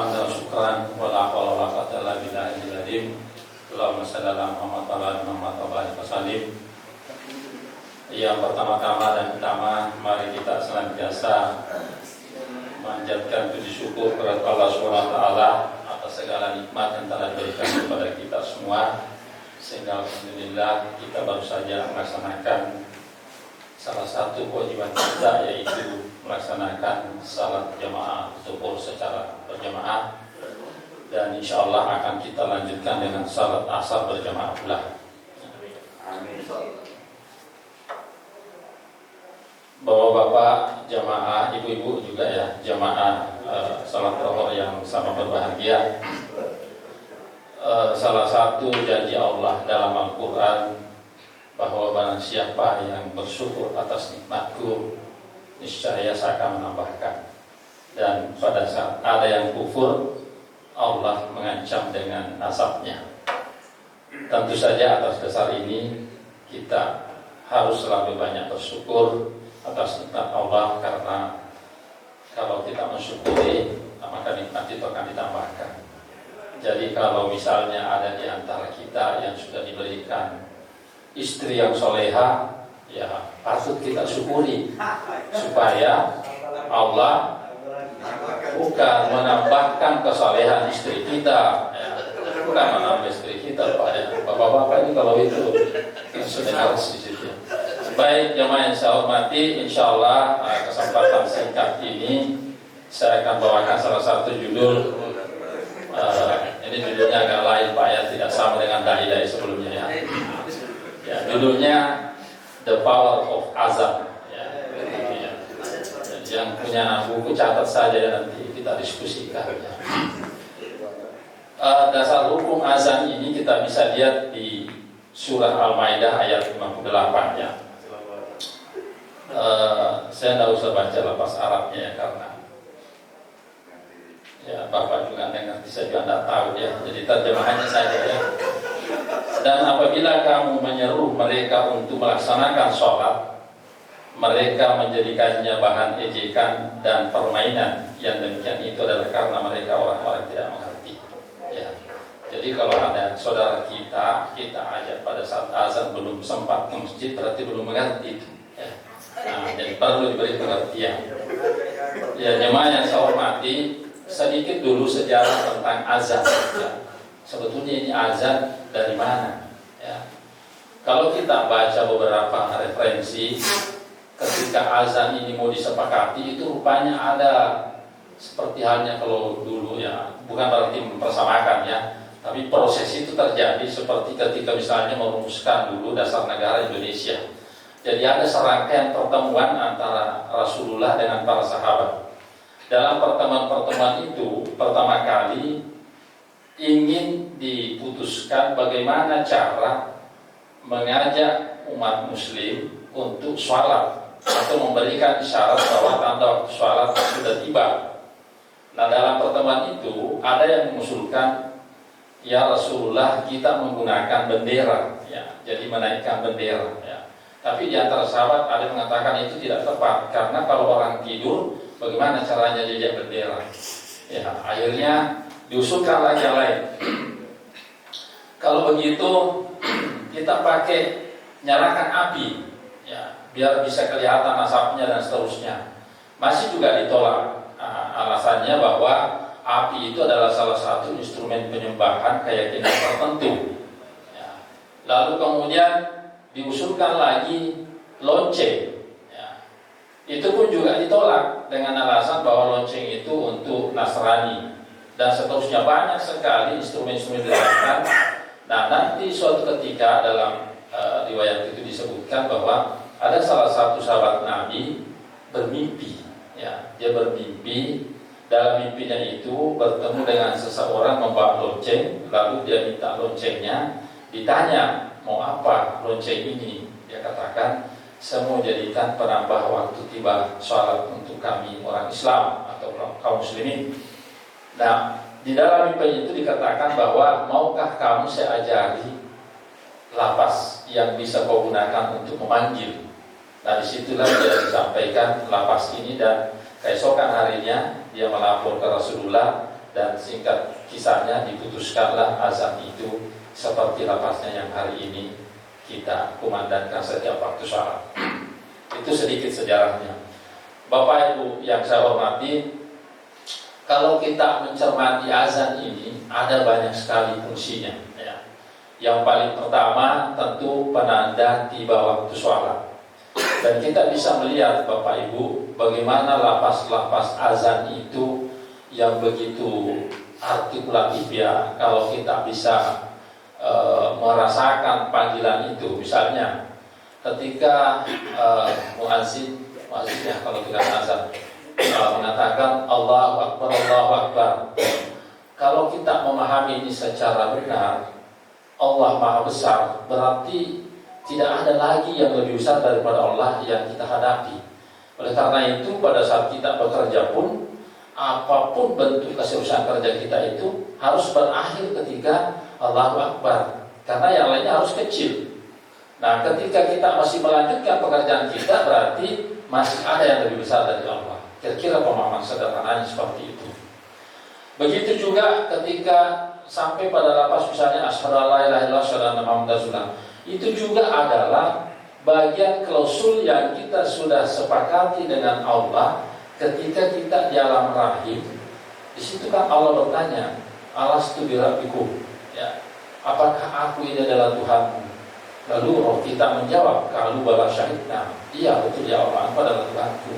hamdan syukran wa la haula wa la quwwata illa billahil azim. Allahumma shalli ala Muhammad wa ala Muhammad wa barik wa sallim. Yang pertama-tama dan utama, mari kita senantiasa manjatkan puji syukur kepada Allah Subhanahu wa taala atas segala nikmat yang telah diberikan kepada kita semua, sehingga alhamdulillah kita baru saja melaksanakan salah satu kewajiban kita, yaitu melaksanakan salat jamaah zuhur secara berjamaah, dan insya Allah akan kita lanjutkan dengan salat asar berjamaah pula. Amin. Bapak-bapak jamaah, ibu-ibu juga ya, jamaah salat zuhur yang sama berbahagia. Salah satu janji Allah dalam Al-Quran bahwa barang siapa yang bersyukur atas nikmatku, niscaya saya akan menambahkan. Dan pada saat ada yang kufur, Allah mengancam dengan azabnya. Tentu saja atas dasar ini kita harus selalu banyak bersyukur atas nikmat Allah, karena kalau kita mensyukuri, maka nikmat itu akan ditambahkan. Jadi kalau misalnya ada di antara kita yang sudah diberikan istri yang soleha, ya patut kita syukuri, supaya Allah bukan menambahkan kesolehan istri kita, ya, bukan menambah istri kita, Pak. Ya. Bapak-bapak ini kalau itu sudah harus di situ. Baik jemaah yang saya hormati, insya Allah kesempatan singkat ini saya akan bawakan salah satu judul. Ini judulnya agak lain, Pak, ya, tidak sama dengan dai-dai sebelumnya ya. Ya, judulnya The Power of Azan. Ya, ya. Yang punya buku catat saja ya, nanti kita diskusikan. Ya. Dasar hukum azan ini kita bisa lihat di surah Al-Maidah ayat 58 ya. Saya tidak usah baca lafaz Arabnya ya, karena ya Bapak juga tidak ngerti, saya juga tidak tahu ya. Jadi terjemahannya saja ya. Dan apabila kamu menyeru mereka untuk melaksanakan sholat, mereka menjadikannya bahan ejekan dan permainan. Yang demikian itu adalah karena mereka orang-orang tidak mengerti ya. Jadi kalau ada saudara kita ajak pada saat azan belum sempat ke masjid, berarti belum mengerti ya. Nah, jadi perlu diberi pengertian. Ya, jemaah yang saya hormati, sedikit dulu sejarah tentang azan ya. Sebetulnya ini azan dari mana ya? Kalau kita baca beberapa referensi, ketika azan ini mau disepakati, itu rupanya ada seperti halnya kalau dulu ya, bukan berarti mempersamakan ya, tapi proses itu terjadi seperti ketika misalnya merumuskan dulu dasar negara Indonesia. Jadi ada serangkaian pertemuan antara Rasulullah dengan para sahabat. Dalam pertemuan-pertemuan itu pertama kali ingin diputuskan bagaimana cara mengajak umat muslim untuk sholat atau memberikan isyarat bahwa tanda waktu sholat sudah tiba. Nah, dalam pertemuan itu ada yang mengusulkan, ya Rasulullah, kita menggunakan bendera ya, jadi menaikkan bendera ya. Tapi di antara sahabat ada yang mengatakan itu tidak tepat, karena kalau orang tidur bagaimana caranya jejak bendera ya. Akhirnya diusulkan lagi yang lain. Kalau begitu kita pakai nyalakan api ya, biar bisa kelihatan asapnya dan seterusnya. Masih juga ditolak. Alasannya bahwa api itu adalah salah satu instrumen penyembahan keyakinan tertentu ya. Lalu kemudian diusulkan lagi lonceng ya. Itu pun juga ditolak dengan alasan bahwa lonceng itu untuk Nasrani dan seterusnya. Banyak sekali instrumen-instrumen dilakukan. Nah, nanti suatu ketika dalam riwayat itu disebutkan bahwa ada salah satu sahabat Nabi bermimpi ya. Dia bermimpi, dalam mimpinya itu bertemu dengan seseorang membawa lonceng, lalu dia minta loncengnya, ditanya mau apa lonceng ini. Dia katakan, saya mau jadikan penambah waktu tiba sholat untuk kami orang Islam atau kaum muslimin. Nah, di dalam mimpi itu dikatakan bahwa maukah kamu saya ajari lafaz yang bisa kau gunakan untuk memanggil. Nah, disitulah dia disampaikan lafaz ini, dan keesokan harinya dia melapor ke Rasulullah dan singkat kisahnya diputuskanlah azan itu seperti lapasnya yang hari ini kita kumandangkan setiap waktu sholat. Itu sedikit sejarahnya. Bapak Ibu yang saya hormati, kalau kita mencermati azan ini ada banyak sekali fungsinya ya. Yang paling pertama tentu penanda tiba waktu sholat. Dan kita bisa melihat Bapak Ibu bagaimana lapas-lapas azan itu yang begitu artikulatif ya. Kalau kita bisa merasakan panggilan itu, misalnya ketika muazzin ya, kalau kita azan mengatakan Allahu Akbar, Allahu Akbar. Kalau kita memahami ini secara benar, Allah Maha Besar, berarti tidak ada lagi yang lebih besar daripada Allah yang kita hadapi. Oleh karena itu pada saat kita bekerja pun, apapun bentuk keseriusan kerja kita itu harus berakhir ketika Allahu Akbar, karena yang lainnya harus kecil. Nah, ketika kita masih melanjutkan pekerjaan kita, berarti masih ada yang lebih besar dari Allah. Kira-kira pemahaman sederhananya seperti itu. Begitu juga ketika sampai pada lapas misalnya asyhadu an la ilaha illallah asyhadu anna muhammadar rasulullah, itu juga adalah bagian klausul yang kita sudah sepakati dengan Allah ketika kita di alam rahim. Di situ kan Allah bertanya, alastu birabbikum, ya, apakah aku ini adalah Tuhanmu? Lalu roh kita menjawab, qalu bala syahidna, iya betul ya Allah, aku adalah Tuhanku.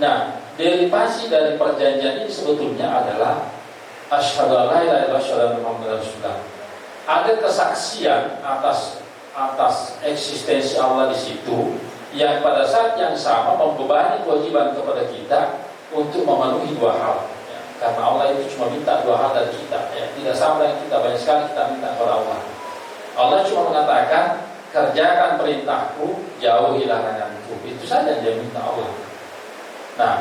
Nah, derivasi dari perjanjian ini sebetulnya adalah asyhadu an la ilaha illallah asyhadu anna muhammadar rasulullah. Ada kesaksian atas eksistensi Allah di situ yang pada saat yang sama membebani kewajiban kepada kita untuk memenuhi dua hal. Ya, karena Allah itu cuma minta dua hal dari kita. Ya, tidak sama dengan kita, banyak sekali kita minta kepada Allah. Allah cuma mengatakan kerjakan perintahku, jauhi laranganku. Itu saja yang dia minta Allah. Nah,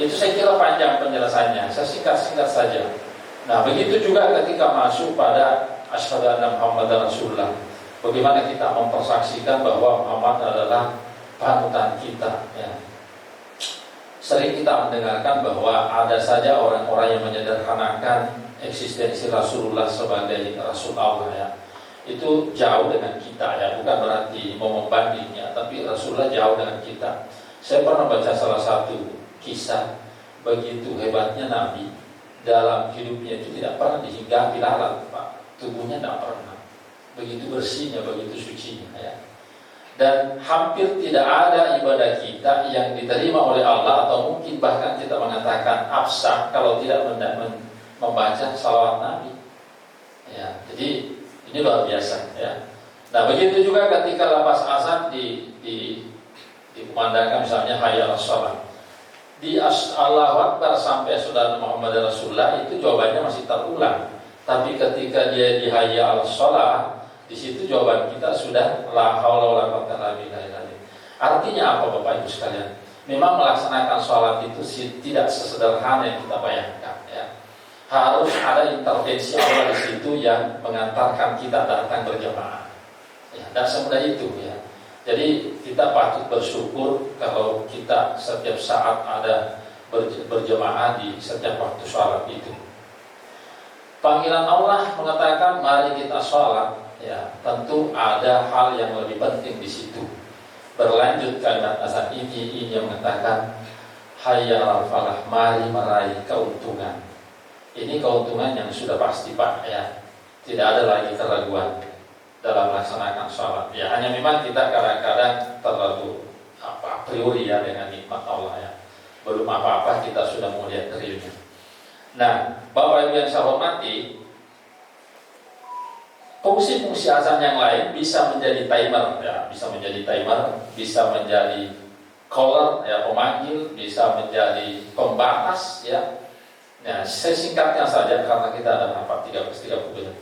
itu saya kira panjang penjelasannya. Saya singkat-singkat saja. Nah, begitu juga ketika masuk pada asyhadu anna muhammadar rasulullah. Bagaimana kita mempersaksikan bahwa Muhammad adalah panutan kita ya. Sering kita mendengarkan bahwa ada saja orang-orang yang menyederhanakan eksistensi Rasulullah sebagai Rasul Allah ya. Itu jauh dengan kita ya, bukan berarti mau membandingnya, tapi Rasulullah jauh dengan kita. Saya pernah baca salah satu kisah, begitu hebatnya Nabi dalam hidupnya itu tidak pernah dihinggapi lalat, Pak. Tubuhnya tidak pernah. Begitu bersihnya, begitu sucinya ya. Dan hampir tidak ada ibadah kita yang diterima oleh Allah, atau mungkin bahkan kita mengatakan absah kalau tidak membaca salawat Nabi ya. Jadi ini luar biasa ya. Nah, begitu juga ketika lapas azan dikumandangkan misalnya hayya 'alas shalah, di Allahu Akbar sampai saudara Muhammad Rasulullah, itu jawabannya masih terulang. Tapi ketika dia di hayya 'alas shalah, di situ jawaban kita sudah la haula wala quwwata illa billah. Artinya apa Bapak Ibu sekalian? Memang melaksanakan sholat itu tidak sesederhana yang kita bayangkan ya. Harus ada intervensi Allah di situ yang mengantarkan kita datang berjamaah. Ya, dan semudah itu ya. Jadi kita patut bersyukur kalau kita setiap saat ada berjamaah di setiap waktu sholat itu. Panggilan Allah mengatakan mari kita sholat. Ya, tentu ada hal yang lebih penting di situ. Berlanjut kalimat azan ini yang mengatakan hayya 'alal falah, mari meraih keuntungan. Ini keuntungan yang sudah pasti Pak ya. Tidak ada lagi keraguan dalam melaksanakan sholat. Ya, hanya memang kita kadang-kadang terlalu a priori ya dengan nikmat Allah ya. Belum apa-apa kita sudah melihat realnya. Nah, Bapak Ibu yang saya hormati, fungsi-fungsi azan yang lain bisa menjadi timer ya, bisa menjadi caller ya, pemanggil, bisa menjadi pembatas ya. Nah, saya singkatnya saja karena kita ada rapat 13.30.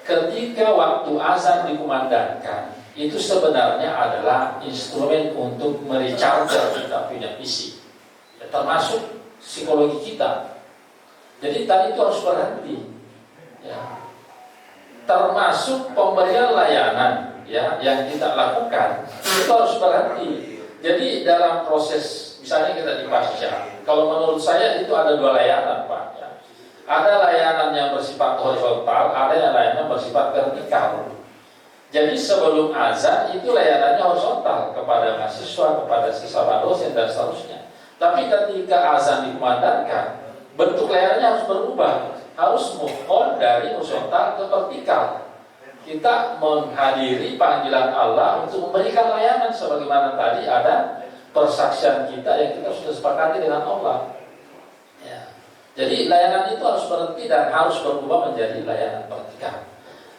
Ketika waktu azan dikumandangkan, itu sebenarnya adalah instrumen untuk merecharge kita punya fisik ya, termasuk psikologi kita. Jadi tadi itu harus berhenti ya. Termasuk pemberian layanan ya yang kita lakukan itu harus berhenti. Jadi dalam proses misalnya kita di pasca, kalau menurut saya itu ada dua layanan Pak ya. Ada layanan yang bersifat horizontal, ada yang layanan bersifat vertikal. Jadi sebelum azan itu layanannya horizontal kepada mahasiswa, kepada sesama dosen dan seterusnya. Tapi ketika azan dikumandangkan, bentuk layanannya harus berubah, harus move on dari horizontal ke vertikal. Kita menghadiri panggilan Allah untuk memberikan layanan sebagaimana tadi ada persaksian kita yang kita sudah sepakati dengan Allah. Ya. Jadi layanan itu harus berhenti dan harus berubah menjadi layanan vertikal.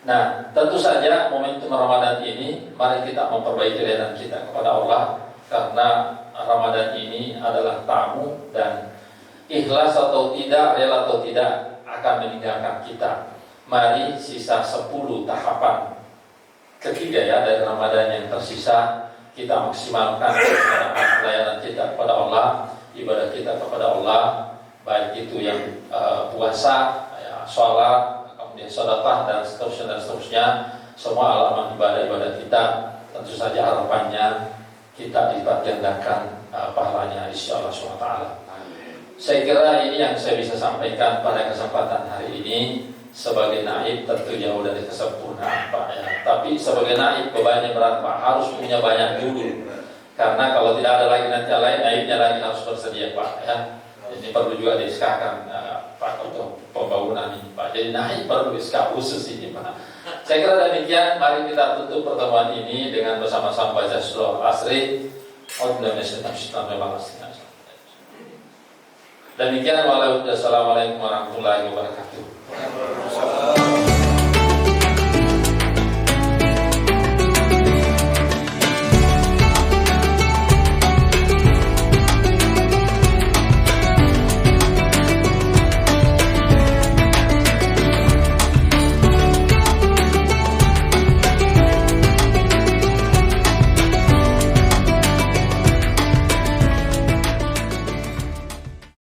Nah, tentu saja momentum Ramadan ini mari kita memperbaiki layanan kita kepada Allah, karena Ramadan ini adalah tamu dan ikhlas atau tidak, rela atau tidak akan meninggalkan kita. Mari sisa 10 tahapan ketiga ya dari Ramadan yang tersisa kita maksimalkan pelayanan kita kepada Allah, ibadah kita kepada Allah, baik itu yang puasa, ya, sholat, kemudian sedekah dan seterusnya, semua alaman ibadah-ibadah kita. Tentu saja harapannya kita lipat gandakan pahalanya insya Allah SWT. Saya kira ini yang saya bisa sampaikan pada kesempatan hari ini. Sebagai naib tentu jauh dari kesempurnaan Pak ya. Tapi sebagai naib bebannya berat Pak, harus punya banyak dulu. Karena kalau tidak ada lagi nanti lain, naibnya lagi harus bersedia Pak ya. Ini perlu juga diiskakan Pak untuk pembangunan ini Pak. Jadi naib perlu iska khusus ini Pak. Saya kira demikian. Mari kita tutup pertemuan ini dengan bersama-sama baca surah Asri. Demikian. Wassalamualaikum warahmatullahi wabarakatuh.